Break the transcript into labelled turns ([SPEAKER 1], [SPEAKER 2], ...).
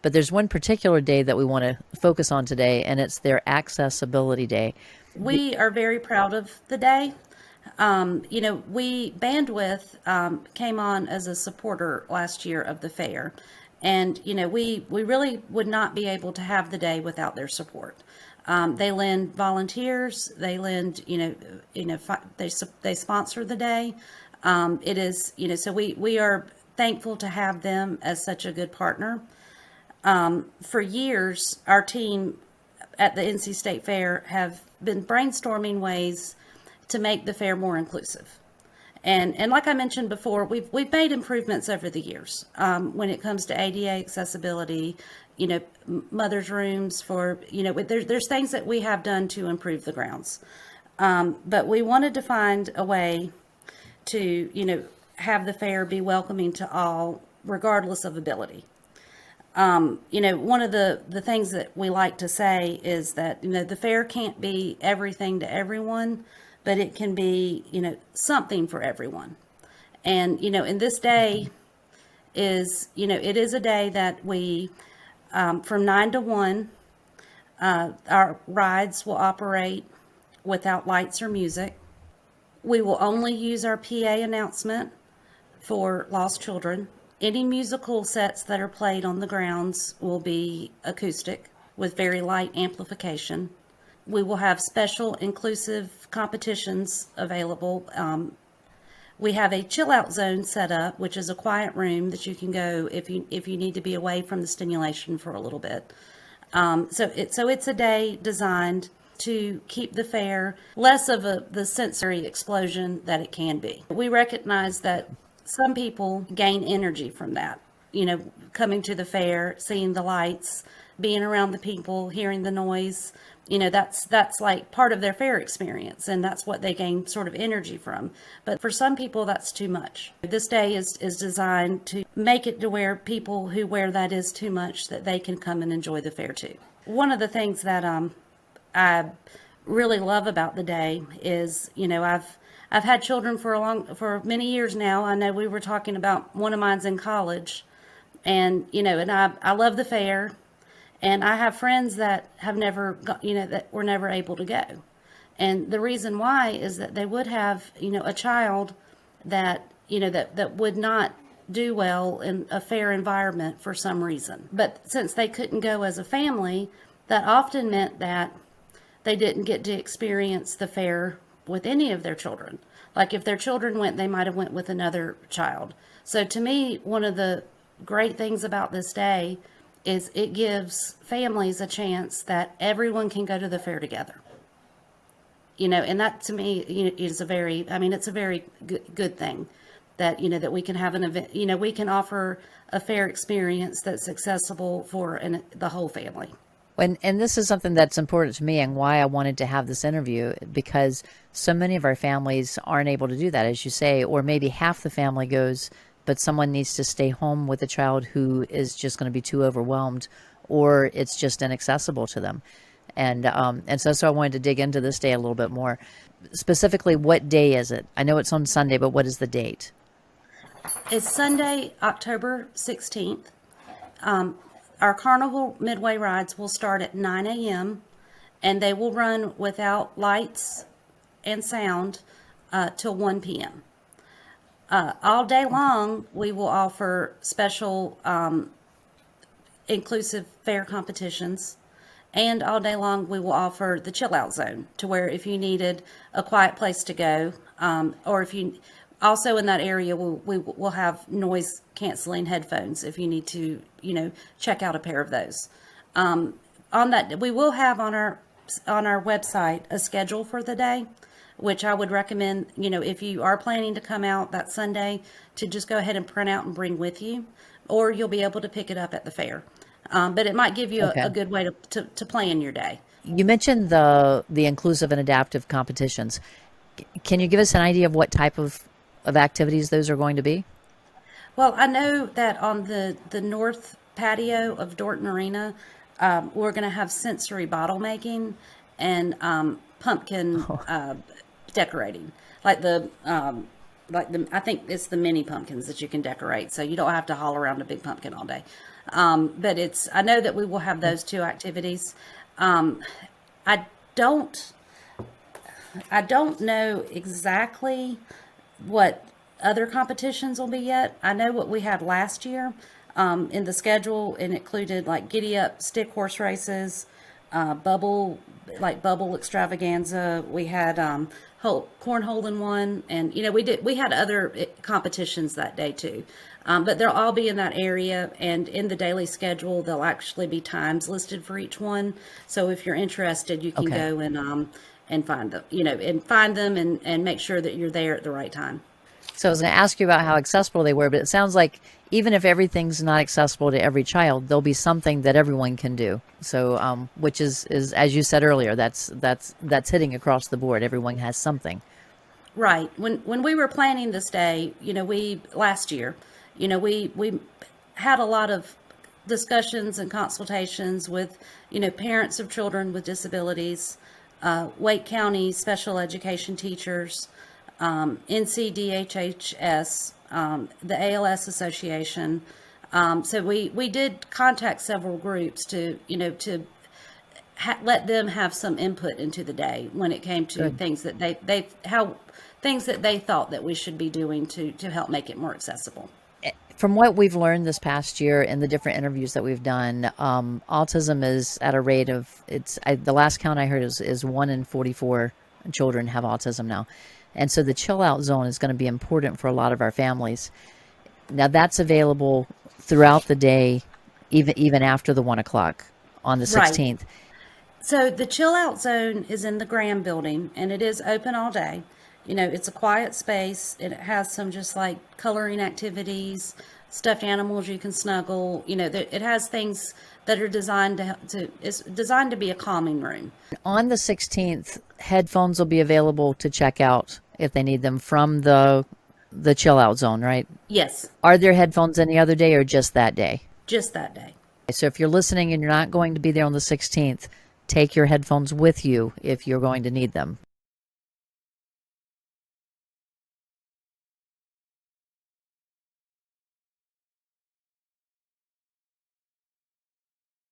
[SPEAKER 1] But there's one particular day that we want to focus on today, and it's their accessibility day.
[SPEAKER 2] We are very proud of the day. We Bandwidth came on as a supporter last year of the fair, and we really would not be able to have the day without their support. They lend volunteers. They lend, they sponsor the day. It is, so we are thankful to have them as such a good partner. For years, our team at the NC State Fair have been brainstorming ways to make the fair more inclusive. And like I mentioned before, we've made improvements over the years when it comes to ADA accessibility, mothers' rooms for, there's things that we have done to improve the grounds. But we wanted to find a way to, have the fair be welcoming to all, regardless of ability. One of the things that we like to say is that, the fair can't be everything to everyone, but it can be, something for everyone. And, and this day is, it is a day that we, from 9 to 1, our rides will operate without lights or music. We will only use our PA announcement for lost children. Any musical sets that are played on the grounds will be acoustic with very light amplification. We will have special inclusive competitions available. We have a chill out zone set up, which is a quiet room that you can go if you need to be away from the stimulation for a little bit. So it's a day designed to keep the fair less of the sensory explosion that it can be. We recognize that some people gain energy from that, coming to the fair, seeing the lights, being around the people, hearing the noise. That's like part of their fair experience, and that's what they gain sort of energy from. But for some people, that's too much. This day is designed to make it to where people who wear that is too much, that they can come and enjoy the fair too. One of the things that I really love about the day is, I've had children for many years now. I know we were talking about one of mine's in college, and I love the fair, and I have friends that have never that were never able to go, and the reason why is that they would have a child that that would not do well in a fair environment for some reason. But since they couldn't go as a family, that often meant that they didn't get to experience the fair with any of their children. Like if their children went, they might have went with another child. So to me, one of the great things about this day is it gives families a chance that everyone can go to the fair together. And that to me is it's a very good thing that, that we can have an event, we can offer a fair experience that's accessible for the whole family.
[SPEAKER 1] And this is something that's important to me and why I wanted to have this interview, because so many of our families aren't able to do that, as you say, or maybe half the family goes, but someone needs to stay home with a child who is just going to be too overwhelmed, or it's just inaccessible to them. And so I wanted to dig into this day a little bit more. Specifically, what day is it? I know it's on Sunday, but what is the date?
[SPEAKER 2] It's Sunday, October 16th. Our Carnival Midway rides will start at 9 a.m. and they will run without lights and sound till 1 p.m. All day long, we will offer special inclusive fair competitions, and all day long we will offer the chill out zone, to where if you needed a quiet place to go, or if you also in that area, we'll have noise canceling headphones if you need to, check out a pair of those. On that, we will have on our website a schedule for the day, which I would recommend, if you are planning to come out that Sunday, to just go ahead and print out and bring with you, or you'll be able to pick it up at the fair. But it might give you a good way to plan your day.
[SPEAKER 1] You mentioned the inclusive and adaptive competitions. Can you give us an idea of what type of activities those are going to be?
[SPEAKER 2] Well, I know that on the north patio of Dorton Arena, we're going to have sensory bottle making and pumpkin decorating, like the like I think it's the mini pumpkins that you can decorate, so you don't have to haul around a big pumpkin all day. But I know that we will have those two activities. I don't, I don't know exactly what other competitions will be yet. I know what we had last year in the schedule, and included like giddy up stick horse races, bubble bubble extravaganza. We had cornhole in one, and we had other competitions that day too. But they'll all be in that area, and in the daily schedule, there'll actually be times listed for each one. So if you're interested, you can
[SPEAKER 1] Okay.
[SPEAKER 2] go and find them, and find them and make sure that you're there at the right time.
[SPEAKER 1] So I was going to ask you about how accessible they were, but it sounds like even if everything's not accessible to every child, there'll be something that everyone can do. So, which is as you said earlier, that's hitting across the board. Everyone has something.
[SPEAKER 2] Right. When we were planning this day, we last year, we had a lot of discussions and consultations with, parents of children with disabilities, Wake County special education teachers, NCDHHS, the ALS Association. So we did contact several groups to, let them have some input into the day when it came to
[SPEAKER 1] Good.
[SPEAKER 2] things that things that they thought that we should be doing to help make it more accessible.
[SPEAKER 1] From what we've learned this past year in the different interviews that we've done, autism is at a rate of the last count I heard is 1 in 44 children have autism now. And so the chill out zone is going to be important for a lot of our families. Now that's available throughout the day, even after the 1 o'clock on the
[SPEAKER 2] Right.
[SPEAKER 1] 16th.
[SPEAKER 2] So the chill out zone is in the Graham building, and it is open all day. It's a quiet space, and it has some just like coloring activities, stuffed animals you can snuggle. It has things that are designed it's designed to be a calming room.
[SPEAKER 1] On the 16th, headphones will be available to check out if they need them from the chill out zone, right?
[SPEAKER 2] Yes,
[SPEAKER 1] Are there headphones any other day or just that day?
[SPEAKER 2] just that day.
[SPEAKER 1] So if you're listening and you're not going to be there on the 16th, take your headphones with you if you're going to need them.